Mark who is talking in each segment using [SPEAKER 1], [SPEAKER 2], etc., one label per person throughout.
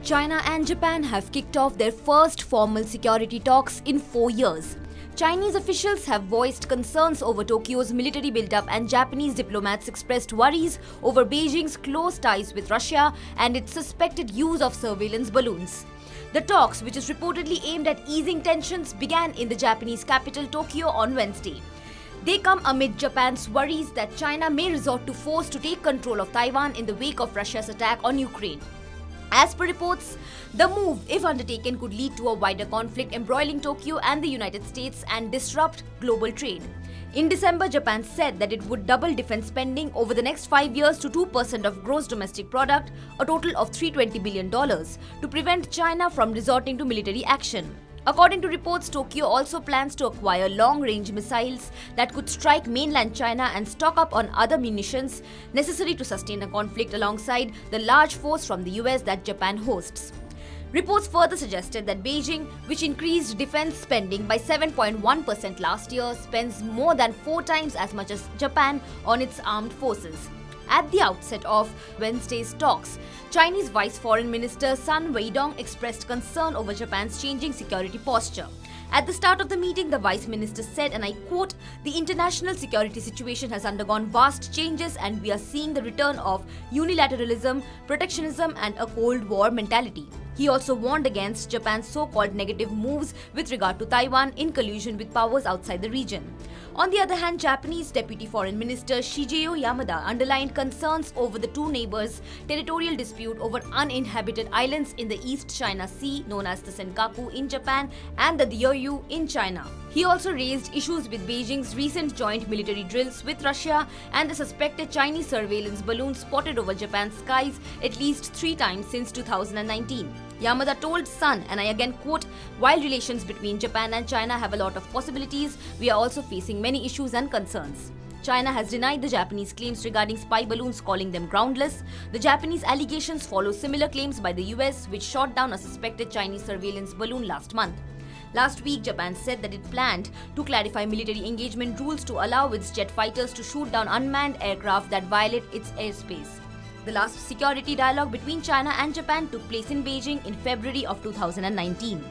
[SPEAKER 1] China and Japan have kicked off their first formal security talks in 4 years. Chinese officials have voiced concerns over Tokyo's military buildup, and Japanese diplomats expressed worries over Beijing's close ties with Russia and its suspected use of surveillance balloons. The talks, which is reportedly aimed at easing tensions, began in the Japanese capital Tokyo on Wednesday. They come amid Japan's worries that China may resort to force to take control of Taiwan in the wake of Russia's attack on Ukraine. As per reports, the move, if undertaken, could lead to a wider conflict embroiling Tokyo and the United States and disrupt global trade. In December, Japan said that it would double defense spending over the next 5 years to 2% of gross domestic product, a total of $320 billion, to prevent China from resorting to military action. According to reports, Tokyo also plans to acquire long-range missiles that could strike mainland China and stock up on other munitions necessary to sustain a conflict alongside the large force from the US that Japan hosts. Reports further suggested that Beijing, which increased defense spending by 7.1% last year, spends more than 4 times as much as Japan on its armed forces. At the outset of Wednesday's talks, Chinese Vice Foreign Minister Sun Weidong expressed concern over Japan's changing security posture. At the start of the meeting, the Vice Minister said, and I quote, "The international security situation has undergone vast changes and we are seeing the return of unilateralism, protectionism and a Cold War mentality." He also warned against Japan's so-called negative moves with regard to Taiwan in collusion with powers outside the region. On the other hand, Japanese Deputy Foreign Minister Shigeru Yamada underlined concerns over the two neighbors' territorial dispute over uninhabited islands in the East China Sea known as the Senkaku in Japan and the Diaoyu in China. He also raised issues with Beijing's recent joint military drills with Russia and the suspected Chinese surveillance balloon spotted over Japan's skies at least 3 times since 2019. Yamada told Sun, and I again quote, "While relations between Japan and China have a lot of possibilities, we are also facing many issues and concerns." China has denied the Japanese claims regarding spy balloons, calling them groundless. The Japanese allegations follow similar claims by the US, which shot down a suspected Chinese surveillance balloon last month. Last week, Japan said that it planned to clarify military engagement rules to allow its jet fighters to shoot down unmanned aircraft that violate its airspace. The last security dialogue between China and Japan took place in Beijing in February of 2019.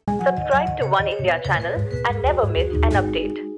[SPEAKER 2] Subscribe to Oneindia channel and never miss an update.